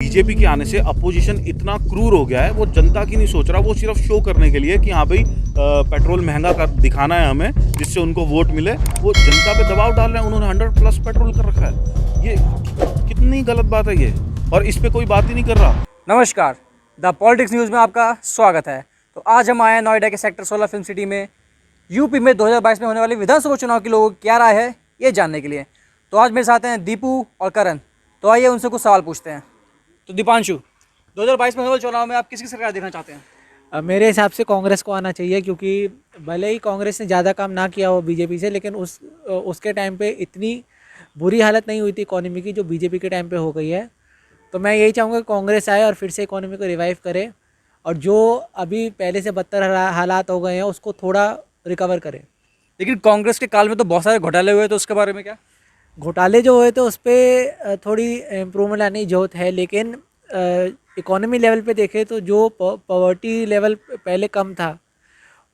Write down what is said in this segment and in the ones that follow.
BJP के आने से अपोजिशन इतना क्रूर हो गया है, वो जनता की नहीं सोच रहा, वो सिर्फ शो करने के लिए कि हाँ भाई पेट्रोल महंगा कर दिखाना है हमें, जिससे उनको वोट मिले। वो जनता पे दबाव डाल रहे हैं। उन्होंने 100+ पेट्रोल कर रखा है। ये कितनी गलत बात है ये, और इस पे कोई बात ही नहीं कर रहा। नमस्कार, द पॉलिटिक्स न्यूज़ में आपका स्वागत है। तो आज हम आए हैं नोएडा के सेक्टर 16 फिल्म सिटी में। यूपी में 2022 में होने वाली विधानसभा चुनाव की लोगों की क्या राय है, ये जानने के लिए। तो आज मेरे साथ हैं दीपू और करण। तो आइए उनसे कुछ सवाल पूछते हैं। तो दीपांशु, 2022 में होने वाले चुनाव में आप किसकी सरकार देखना चाहते हैं? मेरे हिसाब से कांग्रेस को आना चाहिए, क्योंकि भले ही कांग्रेस ने ज़्यादा काम ना किया हो बीजेपी से, लेकिन उसके टाइम पे इतनी बुरी हालत नहीं हुई थी इकोनॉमी की जो बीजेपी के टाइम पे हो गई है। तो मैं यही चाहूँगा कि कांग्रेस आए और फिर से इकोनॉमी को रिवाइव करे, और जो अभी पहले से बदतर हालात हो गए हैं उसको थोड़ा रिकवर करे। लेकिन कांग्रेस के काल में तो बहुत सारे घोटाले हुए, तो उसके बारे में क्या? घोटाले जो हुए तो उस पर थोड़ी इम्प्रूवमेंट लाने की जरूरत है, लेकिन इकोनॉमी लेवल पे देखें तो जो पॉवर्टी लेवल पहले कम था,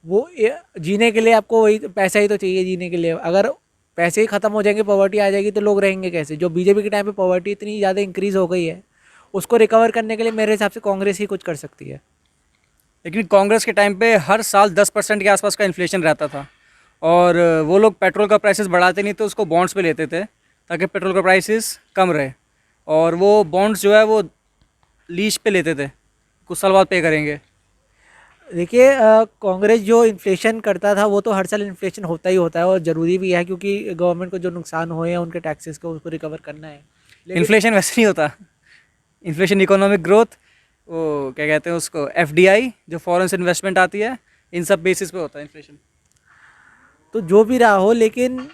वो जीने के लिए आपको वही पैसा ही तो चाहिए जीने के लिए। अगर पैसे ही ख़त्म हो जाएंगे, पॉवर्टी आ जाएगी, तो लोग रहेंगे कैसे? जो बीजेपी के टाइम पे पॉवर्टी इतनी ज़्यादा इंक्रीज़ हो गई है, उसको रिकवर करने के लिए मेरे हिसाब से कांग्रेस ही कुछ कर सकती है। लेकिन कांग्रेस के टाइम पे हर साल 10% के आसपास का इन्फ्लेशन रहता था, और वो लोग पेट्रोल का प्राइसेस बढ़ाते नहीं तो उसको बॉन्ड्स पे लेते थे ताकि पेट्रोल का प्राइसेस कम रहे। और वो बॉन्ड्स जो है वो लीज पे लेते थे, कुछ साल बाद पे करेंगे। देखिए, कांग्रेस जो इन्फ्लेशन करता था वो तो हर साल इन्फ्लेशन होता ही होता है, और ज़रूरी भी है, क्योंकि गवर्नमेंट को जो नुकसान हुए हैं उनके टैक्सेस को उसको रिकवर करना है। इन्फ्लेशन वैसे नहीं होता। इन्फ्लेशन इकोनॉमिक ग्रोथ, वो क्या कहते हैं उसको, एफडीआई, जो फॉरेन से इन्वेस्टमेंट आती है, इन सब बेसिस पे होता है इन्फ्लेशन। तो जो भी रहा हो, लेकिन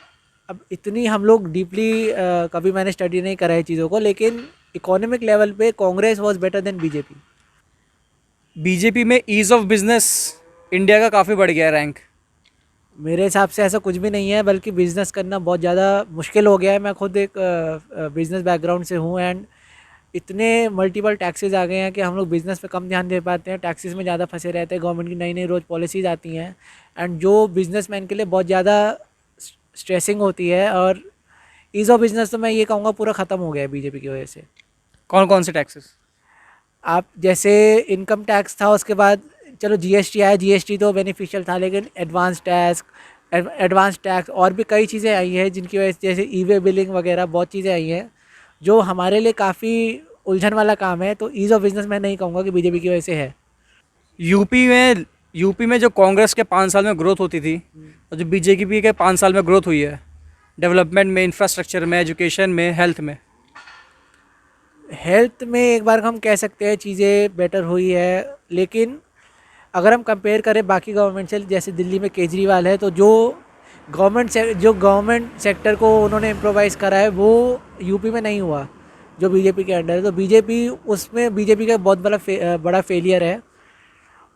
अब इतनी हम लोग डीपली कभी मैंने स्टडी नहीं करा है चीज़ों को, लेकिन इकोनॉमिक लेवल पे Congress was better than BJP. BJP में ईज़ ऑफ बिजनेस इंडिया का काफ़ी बढ़ गया है रैंक। मेरे हिसाब से ऐसा कुछ भी नहीं है, बल्कि बिज़नेस करना बहुत ज़्यादा मुश्किल हो गया है। मैं खुद एक बिज़नेस बैकग्राउंड से हूँ, एंड इतने मल्टीपल टैक्सेस आ गए हैं कि हम लोग बिज़नेस पे कम ध्यान दे पाते हैं, टैक्सेस में ज़्यादा फंसे रहते हैं। गवर्नमेंट की नई नई रोज़ पॉलिसीज़ आती हैं, एंड जो बिज़नेसमैन के लिए बहुत ज़्यादा स्ट्रेसिंग होती है। और ईज़ ऑफ बिज़नेस तो मैं ये कहूँगा पूरा ख़त्म हो गया है बीजेपी की वजह से। कौन कौन से टैक्सेस? आप जैसे इनकम टैक्स था, उसके बाद चलो जीएसटी आया, जीएसटी तो बेनिफिशियल था, लेकिन एडवांस टैक्स और भी कई चीज़ें आई हैं जिनकी वजह से, जैसे ई वे बिलिंग वगैरह बहुत चीज़ें आई हैं जो हमारे लिए काफ़ी उलझन वाला काम है। तो ईज़ ऑफ बिज़नेस मैं नहीं कहूँगा कि बीजेपी की वजह से है। यूपी में जो कांग्रेस के 5 साल में ग्रोथ होती थी और जो बीजेपी के 5 साल में ग्रोथ हुई है, डेवलपमेंट में, इंफ्रास्ट्रक्चर में, एजुकेशन में, हेल्थ में एक बार हम कह सकते हैं चीज़ें बेटर हुई है, लेकिन अगर हम कंपेयर करें बाकी गवर्नमेंट से, जैसे दिल्ली में केजरीवाल है, तो जो गवर्नमेंट सेक्टर को उन्होंने इम्प्रोवाइज़ करा है वो यूपी में नहीं हुआ जो बीजेपी के अंडर है। तो बीजेपी का बहुत बड़ा फेलियर है।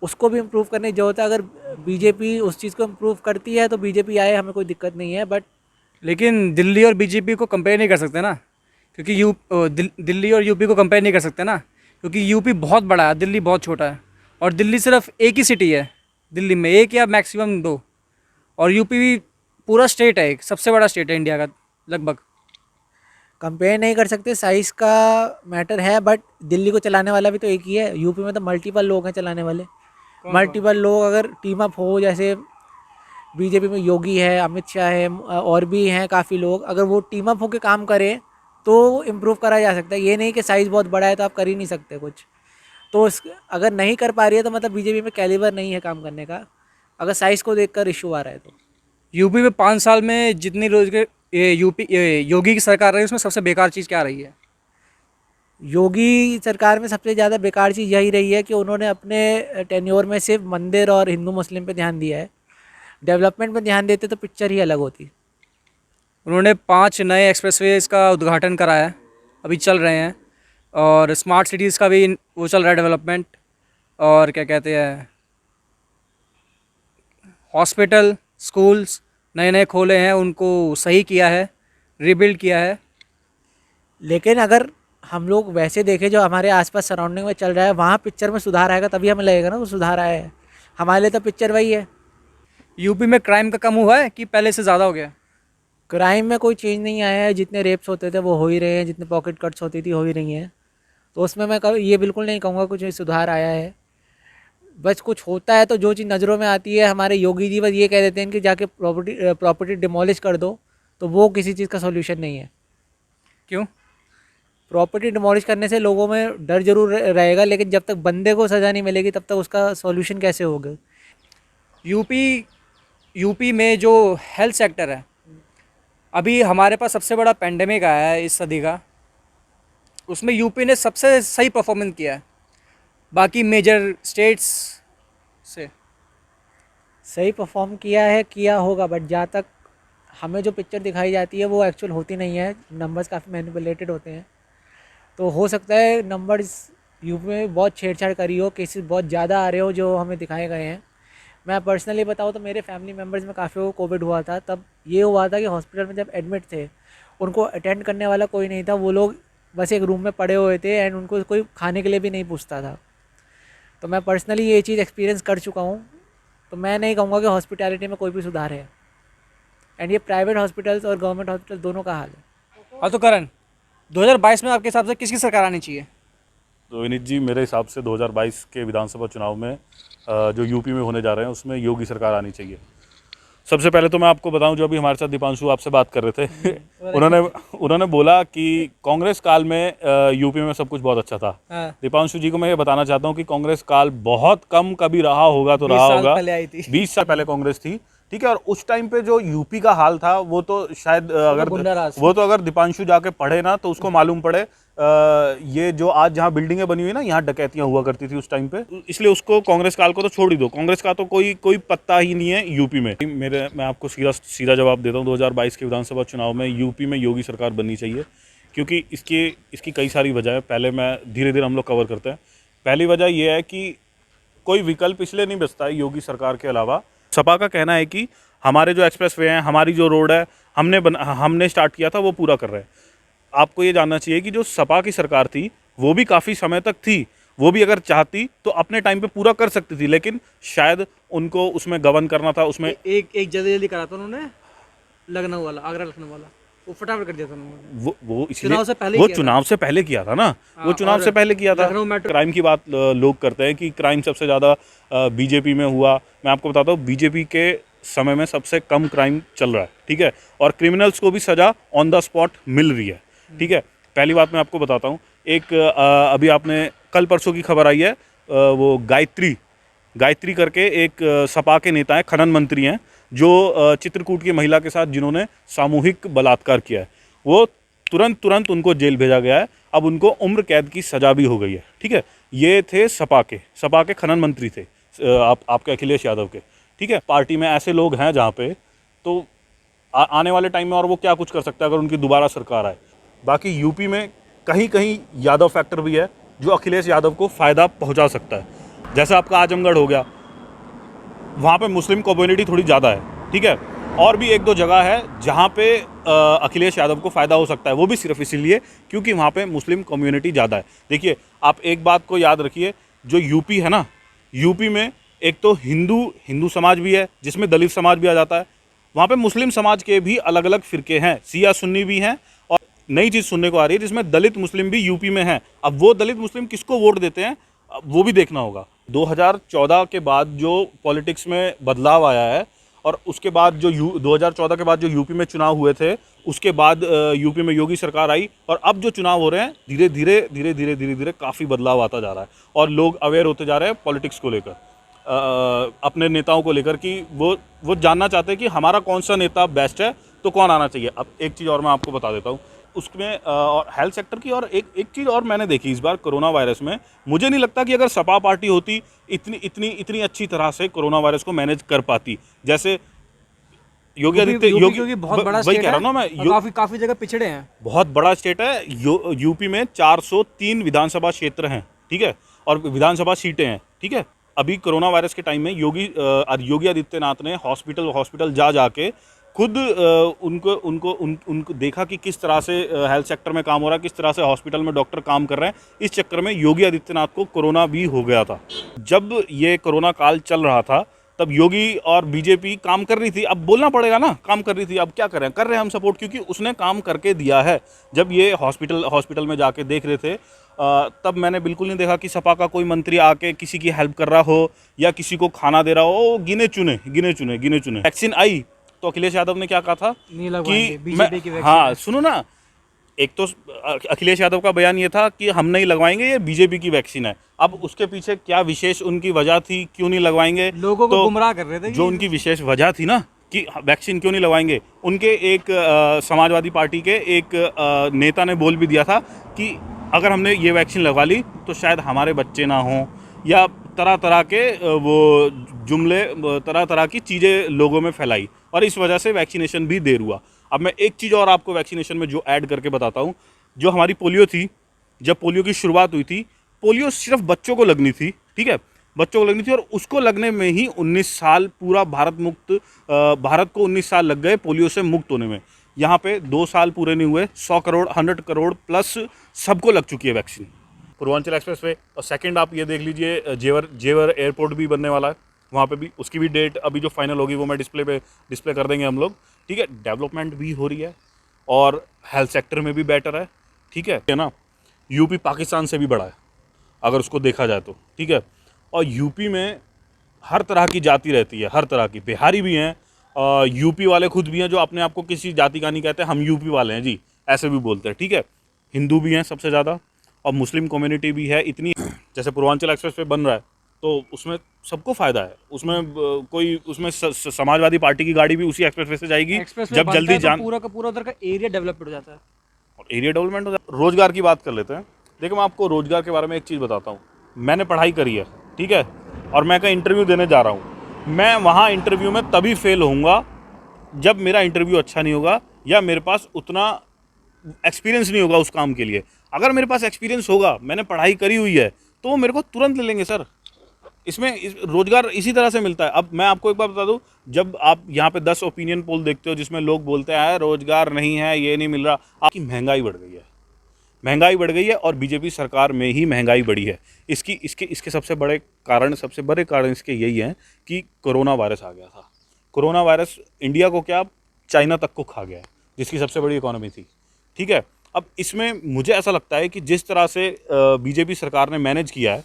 उसको भी इम्प्रूव करने की जरूरत है। अगर बीजेपी उस चीज़ को इम्प्रूव करती है तो बीजेपी आए, हमें कोई दिक्कत नहीं है। बट लेकिन दिल्ली और बीजेपी को कंपेयर नहीं कर सकते ना, क्योंकि दिल्ली और यूपी को कंपेयर नहीं कर सकते ना, क्योंकि यूपी बहुत बड़ा है, दिल्ली बहुत छोटा है। और दिल्ली सिर्फ एक ही सिटी है, दिल्ली में एक या मैक्सिमम 2, और यूपी भी पूरा स्टेट है, एक सबसे बड़ा स्टेट है इंडिया का लगभग। कंपेयर नहीं कर सकते, साइज़ का मैटर है। बट दिल्ली को चलाने वाला भी तो एक ही है। यूपी में तो मल्टीपल लोग हैं चलाने वाले। मल्टीपल लोग अगर टीम अप हो, जैसे बीजेपी में योगी है, अमित शाह है, और भी हैं काफ़ी लोग, अगर वो टीम अप होकर काम करें तो इम्प्रूव करा जा सकता है। ये नहीं कि साइज़ बहुत बड़ा है तो आप कर ही नहीं सकते कुछ। तो अगर नहीं कर पा रही है तो मतलब बीजेपी में कैलिबर नहीं है काम करने का, अगर साइज़ को देखकर इशू आ रहा है तो। यूपी में 5 साल में जितनी रोजगार योगी की सरकार रही, उसमें सबसे बेकार चीज़ क्या रही है? योगी सरकार में सबसे ज़्यादा बेकार चीज़ यही रही है कि उन्होंने अपने टेन्योर में सिर्फ मंदिर और हिंदू मुस्लिम पे ध्यान दिया है। डेवलपमेंट पे ध्यान देते तो पिक्चर ही अलग होती। उन्होंने 5 नए एक्सप्रेसवेज का उद्घाटन कराया, अभी चल रहे हैं, और स्मार्ट सिटीज़ का भी वो चल रहा है डेवलपमेंट, और क्या कहते हैं, हॉस्पिटल, स्कूल्स नए नए खोले हैं, उनको सही किया है, रिबिल्ड किया है। लेकिन अगर हम लोग वैसे देखें जो हमारे आसपास सराउंडिंग में चल रहा है, वहाँ पिक्चर में सुधार आएगा तभी हमें लगेगा ना वो सुधार आया है। हमारे लिए तो पिक्चर वही है। यूपी में क्राइम का कम हुआ है कि पहले से ज़्यादा हो गया? क्राइम में कोई चेंज नहीं आया है। जितने रेप्स होते थे वो हो ही रहे हैं, जितने पॉकेट कट्स होती थी हो ही रही हैं। तो उसमें मैं ये बिल्कुल नहीं कहूँगा कुछ सुधार आया है। बस कुछ होता है तो जो चीज़ नज़रों में आती है, हमारे योगी जी बस ये कह देते हैं कि जाके प्रॉपर्टी डिमोलिश कर दो, तो वो किसी चीज़ का सॉल्यूशन नहीं है। क्यों? प्रॉपर्टी डिमोलिश करने से लोगों में डर जरूर रहेगा, लेकिन जब तक बंदे को सज़ा नहीं मिलेगी तब तक उसका सॉल्यूशन कैसे होगा। यूपी में जो हेल्थ सेक्टर है, अभी हमारे पास सबसे बड़ा पेंडेमिक आया है इस सदी का, उसमें यूपी ने सबसे सही परफॉर्मेंस किया है बाकी मेजर स्टेट्स से। सही परफॉर्म किया होगा, बट जहाँ तक हमें जो पिक्चर दिखाई जाती है वो एक्चुअल होती नहीं है। नंबर्स काफ़ी मैनिपुलेटेड होते हैं, तो हो सकता है नंबर्स यूपी में बहुत छेड़छाड़ करी हो, केसेस बहुत ज़्यादा आ रहे हो जो हमें दिखाए गए हैं। मैं पर्सनली बताऊँ तो मेरे फैमिली मेम्बर्स में काफ़ी को कोविड हुआ था। तब ये हुआ था कि हॉस्पिटल में जब एडमिट थे, उनको अटेंड करने वाला कोई नहीं था। वो लोग बस एक रूम में पड़े हुए थे एंड उनको कोई खाने के लिए भी नहीं पूछता था। तो मैं पर्सनली ये चीज़ एक्सपीरियंस कर चुका हूँ। तो मैं नहीं कहूँगा कि हॉस्पिटैलिटी में कोई भी सुधार है। एंड ये प्राइवेट हॉस्पिटल्स और गवर्नमेंट हॉस्पिटल दोनों का हाल है। हाँ, तो करण, 2022 में आपके हिसाब से किसकी सरकार आनी चाहिए? तो विनीत जी, मेरे हिसाब से 2022 के विधानसभा चुनाव में जो यूपी में होने जा रहे हैं उसमें योगी सरकार आनी चाहिए। सबसे पहले तो मैं आपको बताऊं, जो अभी हमारे साथ दीपांशु आपसे बात कर रहे थे उन्होंने बोला कि कांग्रेस काल में यूपी में सब कुछ बहुत अच्छा था। हाँ। दीपांशु जी को मैं ये बताना चाहता हूं कि कांग्रेस काल बहुत कम कभी रहा होगा तो 20 रहा साल होगा। पहले आई थी। 20 साल पहले कांग्रेस थी, ठीक है। और उस टाइम पे जो यूपी का हाल था वो तो शायद अगर दीपांशु जाके पढ़े ना तो उसको मालूम पड़े। ये जो आज जहाँ बिल्डिंगें बनी हुई ना, यहाँ डकैतियां हुआ करती थी उस टाइम पे। इसलिए उसको कांग्रेस काल को तो छोड़ ही दो, कांग्रेस का तो कोई पत्ता ही नहीं है यूपी में। मैं आपको सीधा जवाब देता हूँ, 2022 के विधानसभा चुनाव में यूपी में योगी सरकार बननी चाहिए, क्योंकि इसकी कई सारी वजह है। पहले मैं धीरे धीरे हम लोग कवर करते हैं। पहली वजह यह है कि कोई विकल्प इसलिए नहीं बचता है योगी सरकार के अलावा। सपा का कहना है कि हमारे जो एक्सप्रेस वे हैं, हमारी जो रोड है, हमने स्टार्ट किया था, वो पूरा कर रहे हैं। आपको ये जानना चाहिए कि जो सपा की सरकार थी वो भी काफ़ी समय तक थी, वो भी अगर चाहती तो अपने टाइम पे पूरा कर सकती थी, लेकिन शायद उनको उसमें गवर्न करना था। उसमें एक जल्दी करा था उन्होंने, लखनऊ वाला, आगरा लखनऊ वाला, वो फटाफट कर दिया था उन्होंने। वो इसलिए चुनाव से पहले वो किया चुनाव से पहले किया था ना। हाँ, वो चुनाव से पहले किया था। क्राइम की बात लोग करते हैं कि क्राइम सबसे ज़्यादा बीजेपी में हुआ। मैं आपको बताता हूँ, बीजेपी के समय में सबसे कम क्राइम चल रहा है, ठीक है। और क्रिमिनल्स को भी सज़ा ऑन द स्पॉट मिल रही है, ठीक है। पहली बात मैं आपको बताता हूँ, एक अभी आपने कल परसों की खबर आई है, वो गायत्री करके एक सपा के नेता हैं, खनन मंत्री हैं, जो चित्रकूट की महिला के साथ जिन्होंने सामूहिक बलात्कार किया है, वो तुरंत उनको जेल भेजा गया है। अब उनको उम्र कैद की सज़ा भी हो गई है, ठीक है। ये थे सपा के खनन मंत्री थे, आपके अखिलेश यादव के, ठीक है। पार्टी में ऐसे लोग हैं जहाँ पे तो आने वाले टाइम में और वो क्या कुछ कर सकता है अगर उनकी दोबारा सरकार आए। बाकी यूपी में कहीं यादव फैक्टर भी है जो अखिलेश यादव को फ़ायदा पहुंचा सकता है। जैसे आपका आजमगढ़ हो गया, वहाँ पे मुस्लिम कम्युनिटी थोड़ी ज़्यादा है, ठीक है। और भी एक दो जगह है जहाँ पे अखिलेश यादव को फ़ायदा हो सकता है, वो भी सिर्फ इसीलिए क्योंकि वहाँ पे मुस्लिम कम्युनिटी ज़्यादा है। देखिए, आप एक बात को याद रखिए, जो यूपी है ना, यूपी में एक तो हिंदू समाज भी है जिसमें दलित समाज भी आ जाता है। वहाँ पे मुस्लिम समाज के भी अलग अलग फ़िरके हैं, शिया सुन्नी भी हैं। और नई चीज़ सुनने को आ रही है जिसमें दलित मुस्लिम भी यूपी में हैं। अब वो दलित मुस्लिम किसको वोट देते हैं वो भी देखना होगा। 2014 के बाद जो पॉलिटिक्स में बदलाव आया है और उसके बाद जो 2014 के बाद जो यूपी में चुनाव हुए थे, उसके बाद यूपी में योगी सरकार आई और अब जो चुनाव हो रहे हैं, धीरे धीरे काफ़ी बदलाव आता जा रहा है और लोग अवेयर होते जा रहे हैं पॉलिटिक्स को लेकर, अपने नेताओं को लेकर, कि वो जानना चाहते हैं कि हमारा कौन सा नेता बेस्ट है, तो कौन आना चाहिए। अब एक चीज़ और मैं आपको बता देता हूँ उसमें, और हेल्थ सेक्टर की, और एक चीज़ और मैंने देखी इस बार कोरोना वायरस में। मुझे नहीं लगता कि अगर सपा पार्टी होती इतनी अच्छी तरह से कोरोना वायरस को मैनेज कर पाती जैसे योगी आदित्य। बहुत बड़ा वही कह रहा हूँ ना मैं, काफी जगह पिछड़े हैं, बहुत बड़ा स्टेट है। यूपी में 403 विधानसभा क्षेत्र हैं, ठीक है, और विधानसभा सीटें हैं, ठीक है। अभी कोरोना वायरस के टाइम में योगी आदित्यनाथ ने हॉस्पिटल जाके खुद उनको देखा कि किस तरह से हेल्थ सेक्टर में काम हो रहा है, किस तरह से हॉस्पिटल में डॉक्टर काम कर रहे हैं। इस चक्कर में योगी आदित्यनाथ को कोरोना भी हो गया था। जब ये कोरोना काल चल रहा था तब योगी और बीजेपी काम कर रही थी, अब बोलना पड़ेगा ना, काम कर रही थी, अब क्या कर रहे हैं हम सपोर्ट, क्योंकि उसने काम करके दिया है। जब ये हॉस्पिटल में जाके देख रहे थे तब मैंने बिल्कुल नहीं देखा कि सपा का कोई मंत्री आके किसी की हेल्प कर रहा हो या किसी को खाना दे रहा हो। गिने चुने वैक्सीन आई तो अखिलेश यादव ने क्या कहा था नहीं लगवाएंगे, कि बीजेपी की वैक्सीन हाँ है। सुनो ना, एक तो अखिलेश यादव का बयान ये था कि हम नहीं लगवाएंगे, ये बीजेपी की वैक्सीन है। अब उसके पीछे क्या विशेष उनकी वजह थी, क्यों नहीं लगवाएंगे, लोगों को गुमराह कर रहे थे जो उनकी विशेष वजह थी ना कि वैक्सीन क्यों नहीं लगवाएंगे, उनके एक समाजवादी पार्टी के एक नेता ने बोल भी दिया था कि अगर हमने ये वैक्सीन लगवा ली तो शायद हमारे बच्चे ना हों, या तरह तरह के वो जुमले, तरह तरह की चीज़ें लोगों में फैलाई, और इस वजह से वैक्सीनेशन भी देर हुआ। अब मैं एक चीज़ और आपको वैक्सीनेशन में जो ऐड करके बताता हूँ, जो हमारी पोलियो थी, जब पोलियो की शुरुआत हुई थी, पोलियो सिर्फ बच्चों को लगनी थी, ठीक है, बच्चों को लगनी थी, और उसको लगने में ही 19 साल पूरा भारत को 19 साल लग गए पोलियो से मुक्त होने में। यहाँ पे 2 साल पूरे नहीं हुए, 100 करोड़ प्लस सबको लग चुकी है वैक्सीन। पूर्वांचल एक्सप्रेस वे, और सेकंड आप ये देख लीजिए, जेवर एयरपोर्ट भी बनने वाला है, वहाँ पे भी उसकी भी डेट अभी जो फाइनल होगी वो मैं डिस्प्ले कर देंगे हम लोग, ठीक है। डेवलपमेंट भी हो रही है और हेल्थ सेक्टर में भी बेटर है, ठीक है ना। यूपी पाकिस्तान से भी बड़ा है अगर उसको देखा जाए तो, ठीक है। और यूपी में हर तरह की जाति रहती है, हर तरह की, बिहारी भी हैं, यूपी वाले खुद भी हैं जो अपने आप को किसी जाति का नहीं कहते, हम यूपी वाले हैं जी, ऐसे भी बोलते हैं, ठीक है। हिंदू भी हैं सबसे ज़्यादा, और मुस्लिम कम्युनिटी भी है इतनी। जैसे पूर्वांचल एक्सप्रेस पे बन रहा है तो उसमें सबको फ़ायदा है, उसमें कोई उसमें समाजवादी पार्टी की गाड़ी भी उसी एक्सप्रेस वे से जाएगी जब जल्दी तो पूरा का पूरा उधर का एरिया डेवलप हो जाता है, और एरिया डेवलपमेंट हो जाता है। रोज़गार की बात कर लेते हैं। देखिए, मैं आपको रोज़गार के बारे में एक चीज़ बताता हूँ। मैंने पढ़ाई करी है, ठीक है, और मैं कहीं इंटरव्यू देने जा रहा हूँ। मैं वहाँ इंटरव्यू में तभी फेल होऊंगा जब मेरा इंटरव्यू अच्छा नहीं होगा या मेरे पास उतना एक्सपीरियंस नहीं होगा उस काम के लिए। अगर मेरे पास एक्सपीरियंस होगा, मैंने पढ़ाई करी हुई है, तो वो मेरे को तुरंत ले लेंगे सर। रोज़गार इसी तरह से मिलता है। अब मैं आपको एक बात बता दूं, जब आप यहाँ पे 10 ओपिनियन पोल देखते हो जिसमें लोग बोलते हैं रोज़गार नहीं है, ये नहीं मिल रहा, आपकी महंगाई बढ़ गई है, महंगाई बढ़ गई है, और बीजेपी सरकार में ही महंगाई बढ़ी है। इसके सबसे बड़े कारण इसके यही हैं कि कोरोना वायरस आ गया था। कोरोना वायरस इंडिया को क्या, चाइना तक को खा गया है, जिसकी सबसे बड़ी इकोनॉमी थी, ठीक है। अब इसमें मुझे ऐसा लगता है कि जिस तरह से बीजेपी सरकार ने मैनेज किया है,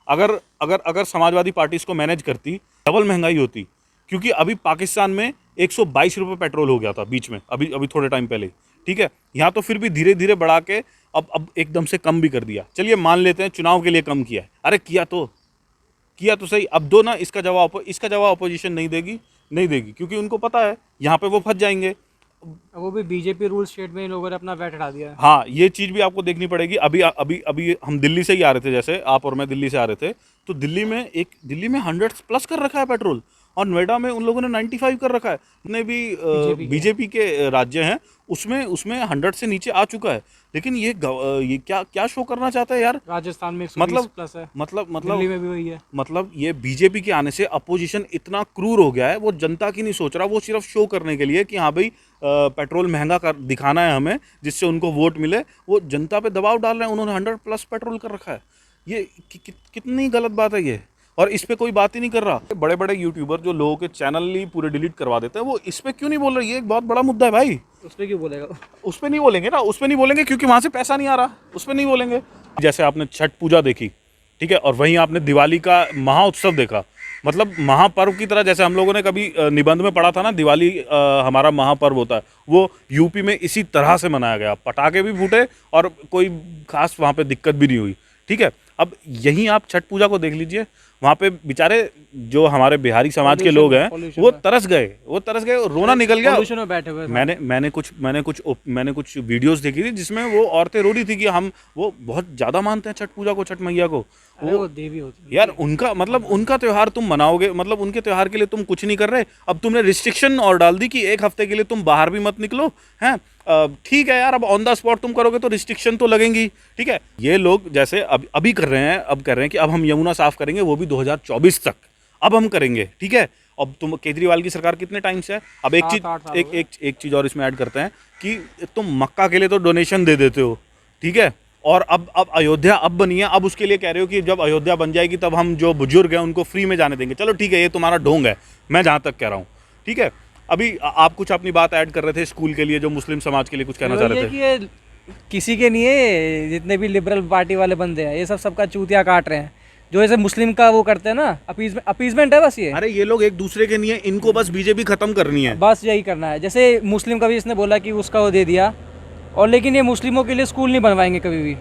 अगर समाजवादी पार्टी इसको मैनेज करती, डबल महंगाई होती। क्योंकि अभी पाकिस्तान में 122 रुपये पेट्रोल हो गया था बीच में, अभी थोड़े टाइम पहले, ठीक है। यहाँ तो फिर भी धीरे धीरे बढ़ा के अब एकदम से कम भी कर दिया। चलिए मान लेते हैं चुनाव के लिए कम किया है, अरे किया तो सही। अब दो ना, इसका जवाब अपोजिशन नहीं देगी, क्योंकि उनको पता है यहाँ पे वो फंस जाएंगे। वो भी बीजेपी रूल स्टेट में इन लोगों ने अपना वैट हटा दिया है। हाँ, ये चीज़ भी आपको देखनी पड़ेगी। अभी हम दिल्ली से ही आ रहे थे, जैसे आप और मैं दिल्ली से आ रहे थे, तो दिल्ली में 100+ कर रखा है पेट्रोल, और नोएडा में उन लोगों ने 95 कर रखा है। जितने भी बीजेपी के राज्य हैं उसमें 100 से नीचे आ चुका है। लेकिन ये क्या शो करना चाहता है यार। राजस्थान में 120+ है, दिल्ली में भी वही है। मतलब ये बीजेपी के आने से अपोजिशन इतना क्रूर हो गया है, वो जनता की नहीं सोच रहा, वो सिर्फ शो करने के लिए कि हाँ भाई पेट्रोल महंगा कर दिखाना है हमें, जिससे उनको वोट मिले। वो जनता पे दबाव डाल रहे हैं, उन्होंने 100+ पेट्रोल कर रखा है। ये कितनी गलत बात है ये, और इस पे कोई बात ही नहीं कर रहा। बड़े बड़े यूट्यूबर जो लोगों के चैनल ही पूरे डिलीट करवा देते हैं, वो इस पे क्यों नहीं बोल रहे? ये एक बहुत बड़ा मुद्दा है भाई। उस पर क्यों बोलेगा? उस पे नहीं बोलेंगे ना, उस पे नहीं बोलेंगे क्योंकि वहाँ से पैसा नहीं आ रहा, उस पे नहीं बोलेंगे। जैसे आपने छठ पूजा देखी, ठीक है, और वहीं आपने दिवाली का महाउत्सव देखा, मतलब महापर्व की तरह। जैसे हम लोगों ने कभी निबंध में पढ़ा था ना, दिवाली हमारा महापर्व होता है, वो यूपी में इसी तरह से मनाया गया। पटाखे भी फूटे और कोई खास वहाँ पे दिक्कत भी नहीं हुई, ठीक है। अब यहीं आप छठ पूजा को देख लीजिए, वहाँ पे बेचारे जो हमारे बिहारी समाज के लोग हैं वो तरस गए, रोना निकल गया। पॉल्यूशन में बैठे हुए मैंने कुछ वीडियोस देखी थी जिसमें वो औरतें रो रही थी कि हम वो बहुत ज़्यादा मानते हैं छठ पूजा को, छठ मैया को। वो देवी होती है यार, उनका त्यौहार तुम मनाओगे, मतलब उनके त्यौहार के लिए तुम कुछ नहीं कर रहे। अब तुमने रिस्ट्रिक्शन और डाल दी कि 1 हफ्ते के लिए तुम बाहर भी मत निकलो, हैं। ठीक है यार, अब ऑन द स्पॉट तुम करोगे तो रिस्ट्रिक्शन तो लगेंगी, ठीक है। ये लोग जैसे अभी कर रहे हैं, कि अब हम यमुना साफ करेंगे, वो भी 2024 तक अब हम करेंगे, ठीक है। अब तुम केजरीवाल की सरकार कितने टाइम से है? अब एक चीज़ और इसमें ऐड करते हैं कि तुम मक्का के लिए तो डोनेशन दे देते हो, ठीक है, और अब अयोध्या अब बनी है, अब उसके लिए कह रहे हो कि जब अयोध्या बन जाएगी तब हम जो बुजुर्ग हैं उनको फ्री में जाने देंगे। चलो ठीक है, ये तुम्हारा ढोंग है, मैं जहाँ तक कह रहा हूँ। ठीक है, अभी आप कुछ अपनी बात ऐड कर रहे थे स्कूल के लिए, जो मुस्लिम समाज के लिए कुछ कहना चाह रहे थे। कि ये किसी के नहीं है, जितने भी लिबरल पार्टी वाले बंदे हैं ये सब सबका चूतिया काट रहे हैं, जो ऐसे मुस्लिम का वो करते हैं ना, अपीजमेंट है बस ये। अरे ये लोग एक दूसरे के नहीं है, इनको बस बीजेपी खत्म करनी है, बस यही करना है। जैसे मुस्लिम का भी इसने बोला कि उसका वो दे दिया, और लेकिन ये मुस्लिमों के लिए स्कूल नहीं बनवाएंगे कभी भी।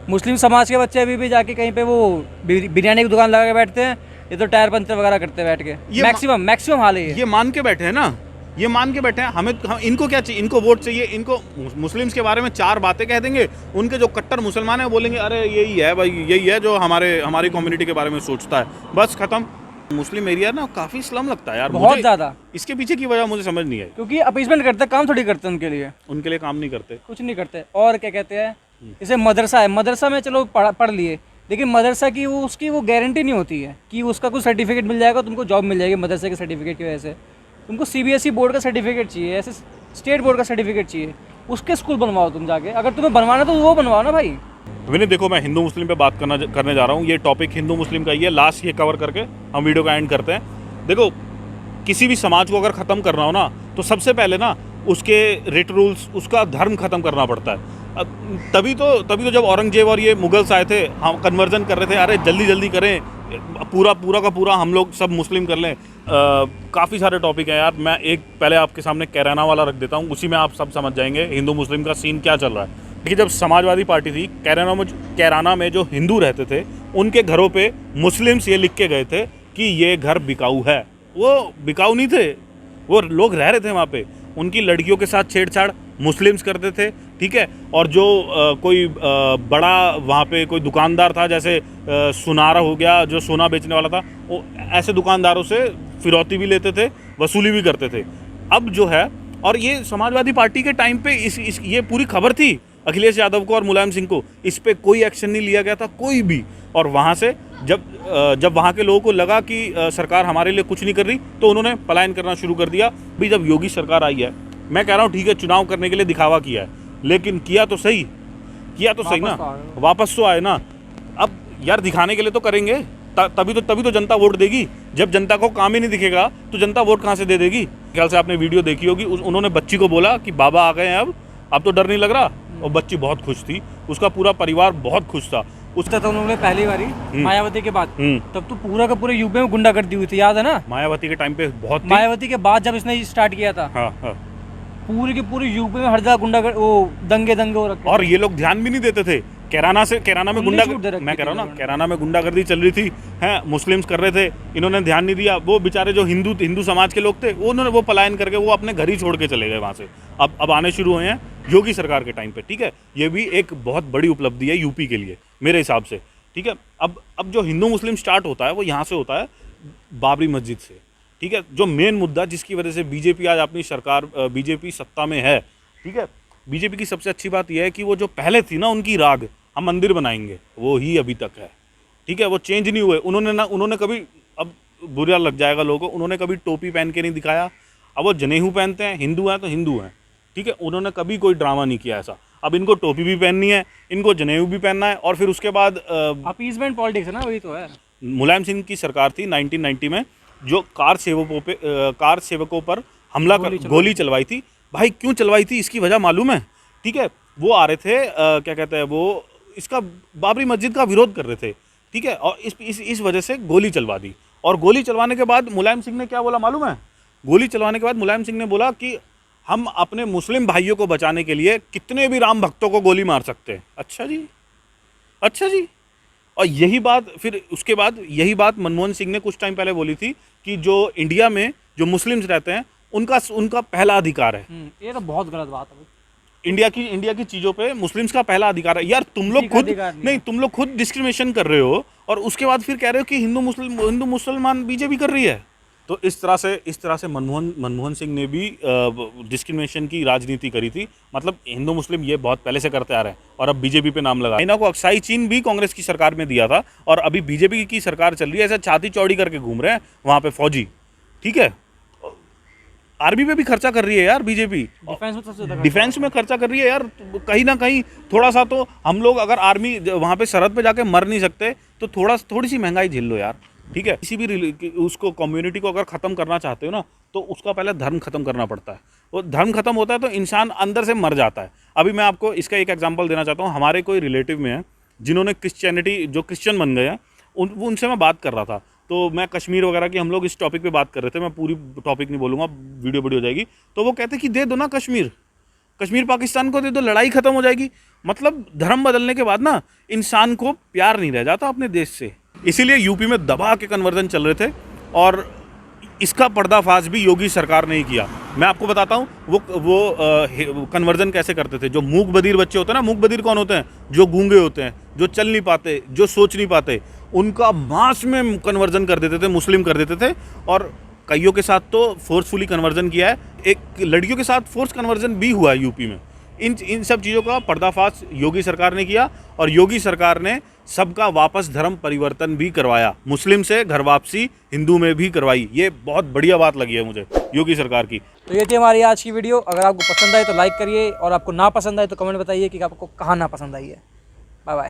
मुस्लिम समाज के बच्चे अभी भी जाके कहीं पे वो बिरयानी की दुकान लगा के बैठते हैं, ये तो टायर पंचर वगैरह करते हैं बैठ के। मैक्सिमम हाल है ये मान के बैठे हैं ना, ये मान के बैठे हैं। इनको क्या चाहिए, इनको वोट चाहिए। इनको मुस्लिम्स के बारे में 4 बातें कह देंगे, उनके जो कट्टर मुसलमान हैं वो बोलेंगे अरे यही है भाई, यही है जो हमारी कम्युनिटी के बारे में सोचता है, बस खत्म। मुस्लिम एरिया ना काफ़ी स्लम लगता है यार, बहुत ज़्यादा। इसके पीछे की वजह मुझे समझ नहीं है, क्योंकि अपीसमेंट करते हैं, काम थोड़ी करते हैं उनके लिए काम नहीं करते, कुछ नहीं करते। और क्या कहते हैं, जैसे मदरसा है, मदरसा में चलो पढ़ लिए, लेकिन मदरसा की उसकी गारंटी नहीं होती है कि उसका कुछ सर्टिफिकेट मिल जाएगा, तुमको जॉब मिल जाएगी मदरसे के सर्टिफिकेट की वजह से। तुमको CBSE बोर्ड का सर्टिफिकेट चाहिए, ऐसे स्टेट बोर्ड का सर्टिफिकेट चाहिए, उसके स्कूल बनवाओ तुम जाके। अगर तुम्हें बनवाना तो वो बनवाओ ना भाई। विनीत देखो, मैं हिंदू मुस्लिम पे बात करने जा रहा हूँ। ये टॉपिक हिंदू मुस्लिम का ही है, लास्ट ये कवर करके हम वीडियो का एंड करते हैं। देखो, किसी भी समाज को अगर ख़त्म करना हो ना, तो सबसे पहले ना उसके रिट रूल्स, उसका धर्म ख़त्म करना पड़ता है। तभी तो जब औरंगजेब और ये मुगल्स आए थे, हम कन्वर्जन कर रहे थे, अरे जल्दी करें, पूरा का पूरा हम लोग सब मुस्लिम कर लें। काफ़ी सारे टॉपिक हैं यार, मैं एक पहले आपके सामने कैराना वाला रख देता हूँ, उसी में आप सब समझ जाएंगे हिंदू मुस्लिम का सीन क्या चल रहा है। देखिए, जब समाजवादी पार्टी थी, कैराना में जो हिंदू रहते थे उनके घरों पे मुस्लिम्स ये लिख के गए थे कि ये घर बिकाऊ है। वो बिकाऊ नहीं थे, वो लोग रह रहे थे वहाँ पे। उनकी लड़कियों के साथ छेड़छाड़ मुस्लिम्स करते थे, ठीक है। और जो कोई बड़ा वहाँ पे कोई दुकानदार था, जैसे सुनारा हो गया, जो सोना बेचने वाला था, वो ऐसे दुकानदारों से फिरौती भी लेते थे, वसूली भी करते थे। अब जो है, और ये समाजवादी पार्टी के टाइम पे ये पूरी खबर थी अखिलेश यादव को और मुलायम सिंह को, इस पे कोई एक्शन नहीं लिया गया था, कोई भी। और वहाँ से जब वहाँ के लोगों को लगा कि सरकार हमारे लिए कुछ नहीं कर रही, तो उन्होंने पलायन करना शुरू कर दिया। भी जब योगी सरकार आई है, मैं कह रहा हूँ ठीक है, चुनाव करने के लिए दिखावा किया है, लेकिन किया तो सही ना, वापस तो आए ना। अब यार दिखाने के लिए तो करेंगे, तभी तो जनता वोट देगी। जब जनता को काम ही नहीं दिखेगा तो जनता वोट कहाँ से दे देगी। ख्याल से आपने वीडियो देखी होगी, उन्होंने बच्ची को बोला कि बाबा आ गए हैं, अब तो डर नहीं लग रहा। और बच्ची बहुत खुश थी, उसका पूरा परिवार बहुत खुश था। उसका तो उन्होंने पहली बारी मायावती के बाद, तब तो पूरा का पूरे यूपी में गुंडागर्दी हुई थी, याद है ना। मायावती के टाइम पे बहुत थी। मायावती के बाद जब इसने स्टार्ट किया था, हाँ। पूरी की पूरी यूपी में हर जगह वो दंगे हो रखे। और ये लोग ध्यान भी नहीं देते थे। कैराना में मैं कह रहा हूँ ना, कैराना में गुंडागर्दी चल रही थी, हैं, मुस्लिम्स कर रहे थे, इन्होंने ध्यान नहीं दिया। वो बेचारे जो हिंदू समाज के लोग थे, उन्होंने वो पलायन करके वो अपने घर ही छोड़ के चले गए वहाँ से। अब आने शुरू हुए हैं योगी सरकार के टाइम पे, ठीक है। ये भी एक बहुत बड़ी उपलब्धि है यूपी के लिए मेरे हिसाब से, ठीक है। अब जो हिंदू मुस्लिम स्टार्ट होता है वो यहाँ से होता है, बाबरी मस्जिद से, ठीक है। जो मेन मुद्दा जिसकी वजह से बीजेपी आज अपनी सरकार, बीजेपी सत्ता में है, ठीक है। बीजेपी की सबसे अच्छी बात यह है कि वो जो पहले थी ना उनकी राग, हम मंदिर बनाएंगे, वो ही अभी तक है, ठीक है। वो चेंज नहीं हुए। उन्होंने कभी, अब बुरा लग जाएगा लोगों को, उन्होंने कभी टोपी पहन के नहीं दिखाया। अब वो जनेऊ पहनते हैं, हिंदू हैं तो हिंदू हैं, ठीक है। उन्होंने कभी कोई ड्रामा नहीं किया ऐसा। अब इनको टोपी भी पहननी है, इनको जनेऊ भी पहनना है, और फिर उसके बाद अपीसमेंट पॉलिटिक्स है ना, वही तो है। मुलायम सिंह की सरकार थी 1990 में, जो कार सेवकों पर हमला कर गोली चलवाई थी। भाई क्यों चलवाई थी इसकी वजह मालूम है, ठीक है। वो आ रहे थे, क्या कहते हैं, वो इसका बाबरी मस्जिद का विरोध कर रहे थे, ठीक है। और इस वजह से गोली चलवा दी। और गोली चलवाने के बाद मुलायम सिंह ने क्या बोला मालूम है? गोली चलवाने के बाद मुलायम सिंह ने बोला कि हम अपने मुस्लिम भाइयों को बचाने के लिए कितने भी राम भक्तों को गोली मार सकते हैं। अच्छा जी। और यही बात फिर उसके बाद यही बात मनमोहन सिंह ने कुछ टाइम पहले बोली थी कि जो इंडिया में जो मुस्लिम्स रहते हैं उनका पहला अधिकार है। ये तो बहुत गलत बात है। इंडिया की चीज़ों पे मुस्लिम्स का पहला अधिकार है। यार तुम लोग खुद डिस्क्रिमिनेशन कर रहे हो, और उसके बाद फिर कह रहे हो कि हिंदू मुसलमान बीजेपी कर रही है। तो इस तरह से मनमोहन सिंह ने भी डिस्क्रिमिनेशन की राजनीति करी थी। मतलब हिंदू मुस्लिम ये बहुत पहले से करते आ रहे हैं, और अब बीजेपी पे नाम लगा। चाइना को अक्साई चीन भी कांग्रेस की सरकार में दिया था, और अभी बीजेपी की सरकार चल रही है, ऐसा छाती चौड़ी करके घूम रहे हैं वहाँ पे फौजी, ठीक है। आर्मी पे भी खर्चा कर रही है यार बीजेपी, डिफेंस में सबसे ज्यादा डिफेंस में खर्चा कर रही है यार। तो कहीं ना कहीं थोड़ा सा तो हम लोग अगर आर्मी वहाँ पे सरहद पे जाके मर नहीं सकते तो थोड़ी सी महंगाई झेल लो यार, ठीक है। किसी भी उसको कम्युनिटी को अगर ख़त्म करना चाहते हो ना तो उसका पहले धर्म खत्म करना पड़ता है। वो धर्म खत्म होता है तो इंसान अंदर से मर जाता है। अभी मैं आपको इसका एक एग्जांपल देना चाहता हूँ। हमारे कोई रिलेटिव में है जिन्होंने क्रिश्चियनिटी, जो क्रिश्चियन बन गए हैं, उनसे मैं बात कर रहा था। तो मैं कश्मीर वगैरह की, हम लोग इस टॉपिक पे बात कर रहे थे, मैं पूरी टॉपिक नहीं बोलूँगा, वीडियो बड़ी हो जाएगी। तो वो कहते कि दे दो ना कश्मीर पाकिस्तान को दे दो, लड़ाई ख़त्म हो जाएगी। मतलब धर्म बदलने के बाद ना इंसान को प्यार नहीं रह जाता अपने देश से। इसीलिए यूपी में दबा के कन्वर्जन चल रहे थे और इसका पर्दाफाश भी योगी सरकार ने ही किया। मैं आपको बताता हूँ वो कन्वर्जन कैसे करते थे। जो मूक बधिर बच्चे होते हैं ना, मूक बधिर कौन होते हैं? जो गूंगे होते हैं, जो चल नहीं पाते, जो सोच नहीं पाते, उनका मास में कन्वर्जन कर देते थे, मुस्लिम कर देते थे। और कईयों के साथ तो फोर्सफुली कन्वर्जन किया है, एक लड़कियों के साथ फोर्स कन्वर्जन भी हुआ है यूपी में। इन सब चीज़ों का पर्दाफाश योगी सरकार ने किया और योगी सरकार ने सबका वापस धर्म परिवर्तन भी करवाया। मुस्लिम से घर वापसी हिंदू में भी करवाई। ये बहुत बढ़िया बात लगी है मुझे योगी सरकार की। तो ये थी हमारी आज की वीडियो। अगर आपको पसंद आई तो लाइक करिए और आपको ना पसंद आए तो कमेंट बताइए कि आपको कहाँ ना पसंद आई है।